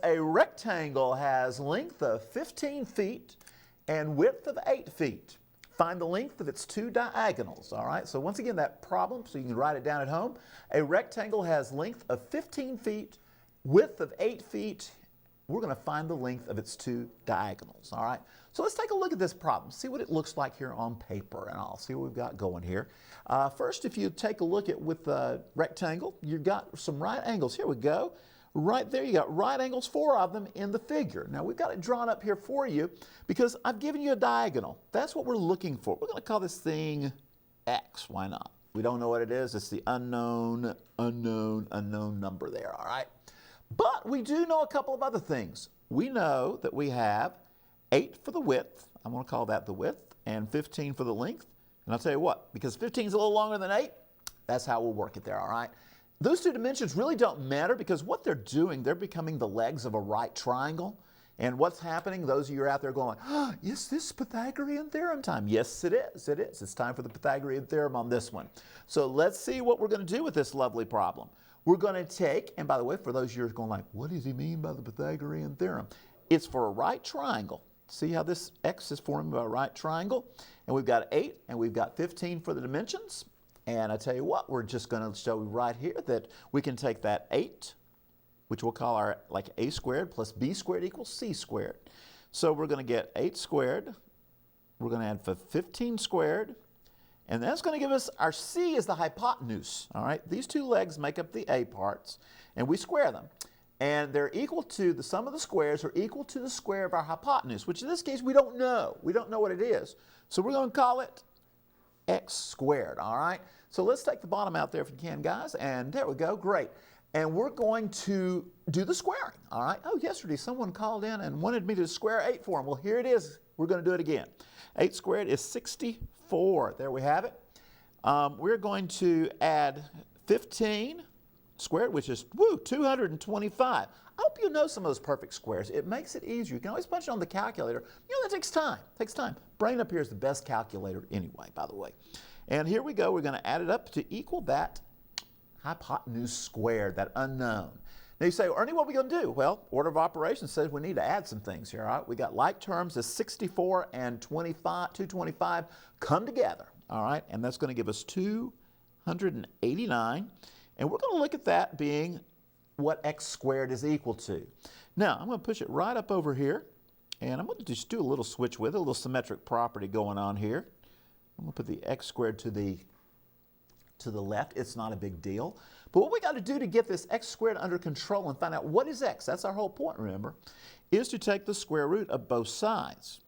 a rectangle has length of 15 feet and width of 8 feet. Find the length of its two diagonals, all right? So once again, that problem, so you can write it down at home. A rectangle has length of 15 feet, width of 8 feet. We're going to find the length of its two diagonals, all right? So let's take a look at this problem, see what it looks like here on paper, and I'll see what we've got going here. First, if you take a look at with the rectangle, you've got some right angles. Here we go. Right there, you got right angles, 4 of them in the figure. Now, we've got it drawn up here for you because I've given you a diagonal. That's what we're looking for. We're going to call this thing X. Why not? We don't know what it is. It's the unknown number there, all right? But we do know a couple of other things. We know that we have 8 for the width. I'm going to call that the width, and 15 for the length. And I'll tell you what, because 15 is a little longer than 8, that's how we'll work it there, all right? Those two dimensions really don't matter because what they're doing, they're becoming the legs of a right triangle. And what's happening, those of you out there going, oh, is this Pythagorean Theorem time? Yes, it is. It is. It's time for the Pythagorean Theorem on this one. So let's see what we're going to do with this lovely problem. We're going to take, and by the way, for those of you who are going like, what does he mean by the Pythagorean Theorem? It's for a right triangle. See how this X is formed by a right triangle? And we've got 8 and we've got 15 for the dimensions. And I tell you what, we're just going to show you right here that we can take that 8, which we'll call our like a squared plus b squared equals c squared. So we're going to get 8 squared. We're going to add 15 squared. And that's going to give us, our c is the hypotenuse. All right, these two legs make up the a parts, and we square them. And they're equal to, the sum of the squares are equal to the square of our hypotenuse, which in this case we don't know. We don't know what it is. So we're going to call it x squared, all right? So let's take the bottom out there if you can, guys, and there we go, great. And we're going to do the squaring, all right? Oh, yesterday someone called in and wanted me to square 8 for them. Well, here it is. We're going to do it again. 8 squared is 64. There we have it. We're going to add 15 squared, which is, 225. I hope you know some of those perfect squares. It makes it easier. You can always punch it on the calculator. You know, that takes time. It takes time. Brain up here is the best calculator anyway, by the way. And here we go. We're going to add it up to equal that hypotenuse squared, that unknown. Now you say, Ernie, what are we going to do? Well, order of operations says we need to add some things here, all right? We got like terms as 64 and 225 come together, all right? And that's going to give us 289. And we're going to look at that being what x squared is equal to. Now, I'm going to push it right up over here, and I'm going to just do a little switch with it, a little symmetric property going on here. I'm going to put the x squared to the left. It's not a big deal. But what we got to do to get this x squared under control and find out what is x, that's our whole point, remember, is to take the square root of both sides.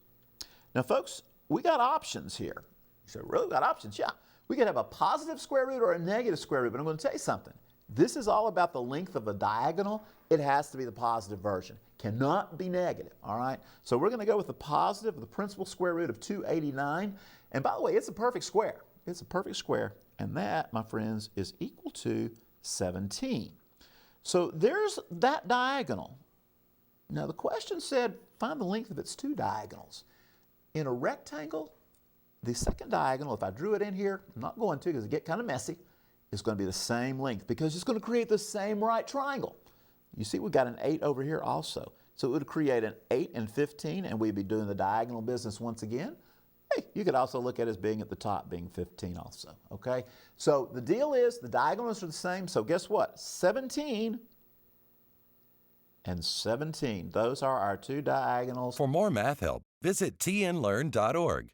Now, folks, we got options here. You say, really, we got options? Yeah. We could have a positive square root or a negative square root, but I'm going to tell you something. This is all about the length of a diagonal. It has to be the positive version. Cannot be negative, all right? So we're going to go with the positive, the principal square root of 289. And by the way, it's a perfect square. It's a perfect square. And that, my friends, is equal to 17. So there's that diagonal. Now the question said, find the length of its two diagonals. In a rectangle, the second diagonal, if I drew it in here, I'm not going to because it gets kind of messy, it's going to be the same length because it's going to create the same right triangle. You see we've got an 8 over here also. So it would create an 8 and 15, and we'd be doing the diagonal business once again. Hey, you could also look at it as being at the top, being 15 also, okay? So the deal is the diagonals are the same, so guess what? 17 and 17. Those are our two diagonals. For more math help, visit TNLearn.org.